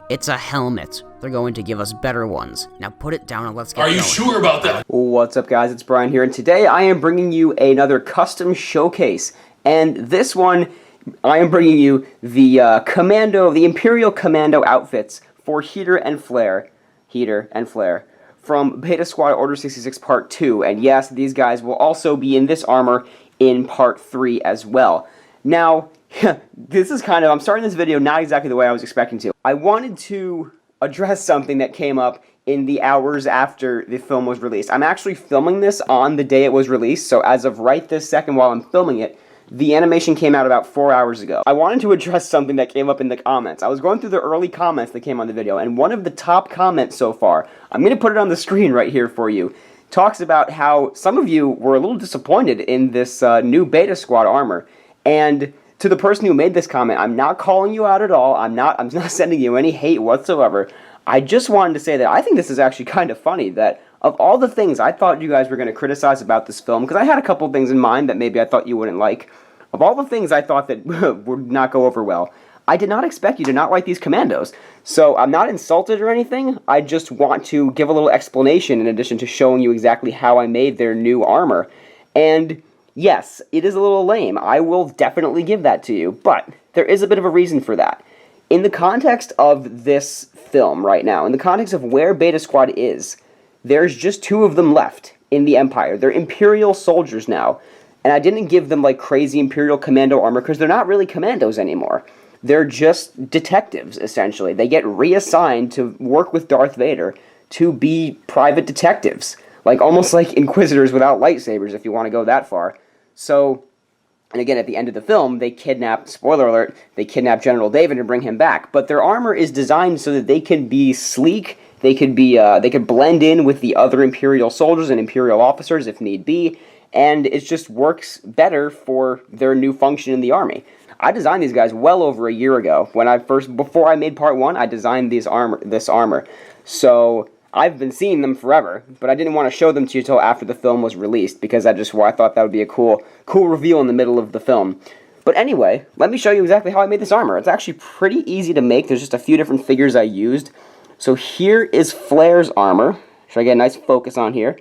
It's a helmet. They're going to give us better ones. Now put it down and let's get going. Are you sure about that? What's up, guys? It's Brian here, and today I am bringing you another custom showcase. And this one, I am bringing you the Commando, the Imperial Commando outfits for Heater and Flare, from Beta Squad Order 66 Part 2. And yes, these guys will also be in this armor in Part 3 as well. Now, this is I'm starting this video not exactly the way I was expecting to. I wanted to address something that came up in the hours after the film was released. I'm actually filming this on the day it was released, so as of right this second while I'm filming it, the animation came out about 4 hours ago. I wanted to address something that came up in the comments. I was going through the early comments that came on the video, and one of the top comments so far, I'm going to put it on the screen right here for you, talks about how some of you were a little disappointed in this new Beta Squad armor. And to the person who made this comment, I'm not calling you out at all. I'm not sending you any hate whatsoever. I just wanted to say that I think this is actually kind of funny that of all the things I thought you guys were going to criticize about this film, because I had a couple of things in mind that maybe I thought you wouldn't like, of all the things I thought that would not go over well, I did not expect you to not like these Commandos. So I'm not insulted or anything. I just want to give a little explanation in addition to showing you exactly how I made their new armor. And yes, it is a little lame. I will definitely give that to you, but there is a bit of a reason for that. In the context of this film right now, in the context of where Beta Squad is, there's just two of them left in the Empire. They're Imperial soldiers now, and I didn't give them like crazy Imperial Commando armor because they're not really commandos anymore. They're just detectives, essentially. They get reassigned to work with Darth Vader to be private detectives. Like, almost like Inquisitors without lightsabers, if you want to go that far. So, and again, at the end of the film, they kidnap, spoiler alert, they kidnap General David and bring him back. But their armor is designed so that they can be sleek, they could blend in with the other Imperial soldiers and Imperial officers if need be, and it just works better for their new function in the army. I designed these guys well over a year ago. Before I made Part 1, I designed this armor. So I've been seeing them forever, but I didn't want to show them to you until after the film was released, because I thought that would be a cool reveal in the middle of the film. But anyway, let me show you exactly how I made this armor. It's actually pretty easy to make. There's just a few different figures I used. So here is Flare's armor. Should I get a nice focus on here?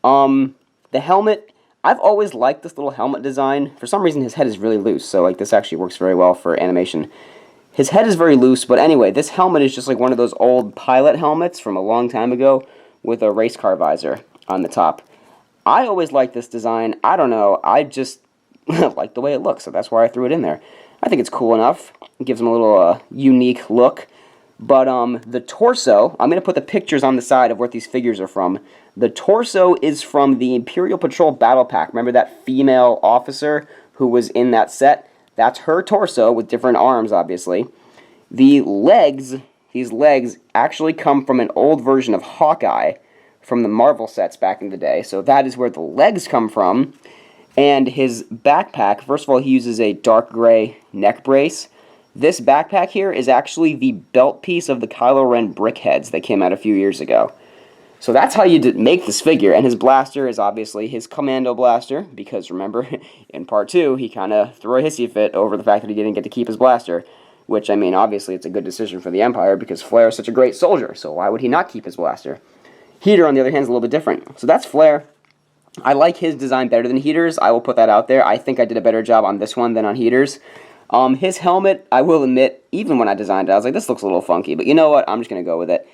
The helmet, I've always liked this little helmet design. For some reason, his head is really loose, so like this actually works very well for animation. His head is very loose, but anyway, this helmet is just like one of those old pilot helmets from a long time ago with a race car visor on the top. I always liked this design. I don't know, I just like the way it looks, so that's why I threw it in there. I think it's cool enough. It gives him a little unique look. But the torso, I'm going to put the pictures on the side of what these figures are from. The torso is from the Imperial Patrol Battle Pack. Remember that female officer who was in that set? That's her torso with different arms, obviously. The legs, these legs actually come from an old version of Hawkeye from the Marvel sets back in the day. So that is where the legs come from. And his backpack, first of all, he uses a dark gray neck brace. This backpack here is actually the belt piece of the Kylo Ren brickheads that came out a few years ago. So that's how you make this figure, and his blaster is obviously his Commando blaster, because remember, in Part 2, he kind of threw a hissy fit over the fact that he didn't get to keep his blaster, which, I mean, obviously it's a good decision for the Empire, because Flare is such a great soldier, so why would he not keep his blaster? Heater, on the other hand, is a little bit different. So that's Flare. I like his design better than Heater's. I will put that out there. I think I did a better job on this one than on Heater's. His helmet, I will admit, even when I designed it, I was like, this looks a little funky, but you know what? I'm just going to go with it.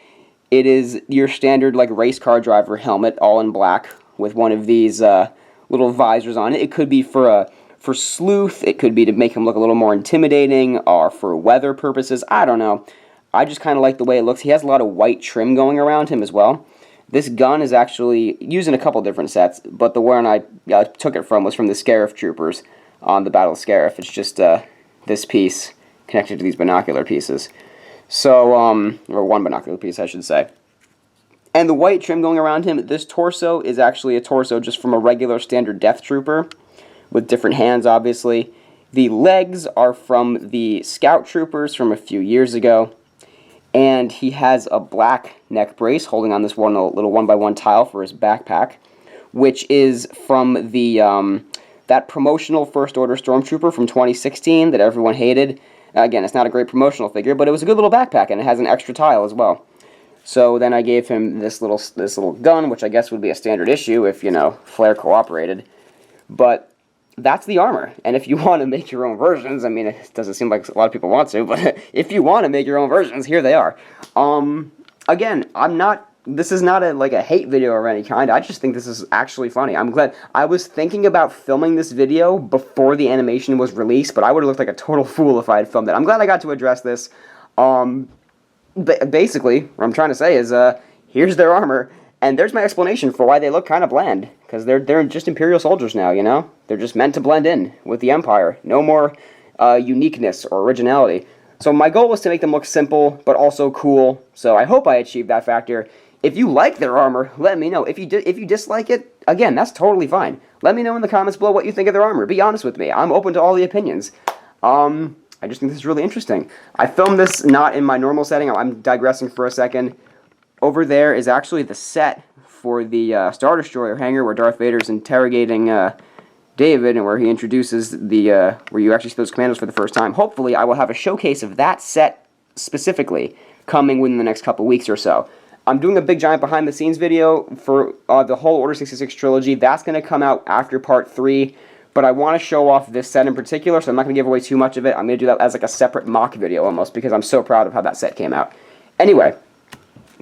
It is your standard, like, race car driver helmet, all in black, with one of these little visors on it. It could be for sleuth, it could be to make him look a little more intimidating, or for weather purposes, I don't know. I just kind of like the way it looks. He has a lot of white trim going around him as well. This gun is actually used in a couple different sets, but the one I took it from was from the Scarif Troopers on the Battle of Scarif. It's just this piece connected to these binocular pieces. So, or one binocular piece, I should say. And the white trim going around him, this torso is actually a torso just from a regular standard Death Trooper, with different hands, obviously. The legs are from the Scout Troopers from a few years ago. And he has a black neck brace holding on this one little 1x1 tile for his backpack, which is from the that promotional First Order Stormtrooper from 2016 that everyone hated. Again, it's not a great promotional figure, but it was a good little backpack, and it has an extra tile as well. So then I gave him this little gun, which I guess would be a standard issue if, you know, Flare cooperated. But that's the armor, and if you want to make your own versions, I mean, it doesn't seem like a lot of people want to, but if you want to make your own versions, here they are. Again, this is not a hate video or any kind. I just think this is actually funny. I'm glad. I was thinking about filming this video before the animation was released, but I would have looked like a total fool if I had filmed it. I'm glad I got to address this. Basically, what I'm trying to say is, here's their armor, and there's my explanation for why they look kind of bland. Because they're just Imperial soldiers now, you know? They're just meant to blend in with the Empire. No more uniqueness or originality. So my goal was to make them look simple, but also cool. So I hope I achieved that factor. If you like their armor, let me know. If you dislike it, again, that's totally fine. Let me know in the comments below what you think of their armor. Be honest with me. I'm open to all the opinions. I just think this is really interesting. I filmed this not in my normal setting. I'm digressing for a second. Over there is actually the set for the Star Destroyer hangar where Darth Vader's interrogating David, and where he introduces where you actually see those commandos for the first time. Hopefully, I will have a showcase of that set specifically coming within the next couple weeks or so. I'm doing a big giant behind the scenes video for the whole Order 66 trilogy. That's going to come out after part 3, but I want to show off this set in particular, so I'm not going to give away too much of it. I'm going to do that as like a separate mock video almost, because I'm so proud of how that set came out. Anyway,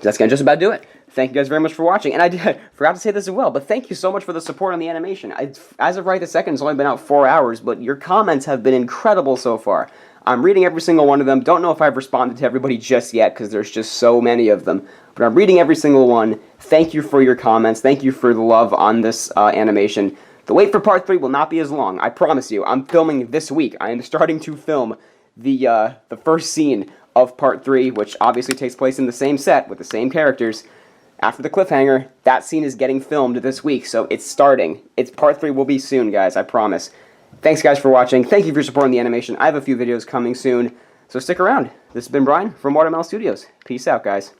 that's going to just about do it. Thank you guys very much for watching, and I forgot to say this as well, but thank you so much for the support on the animation. As of right this second, it's only been out 4 hours, but your comments have been incredible so far. I'm reading every single one of them. Don't know if I've responded to everybody just yet, because there's just so many of them, but I'm reading every single one. Thank you for your comments. Thank you for the love on this animation. The wait for part 3 will not be as long, I promise you. I'm filming this week. I am starting to film the first scene of part 3, which obviously takes place in the same set with the same characters. After the cliffhanger, that scene is getting filmed this week, so it's starting. Part 3 will be soon, guys, I promise. Thanks, guys, for watching. Thank you for supporting the animation. I have a few videos coming soon, so stick around. This has been Brian from Watermelon Studios. Peace out, guys.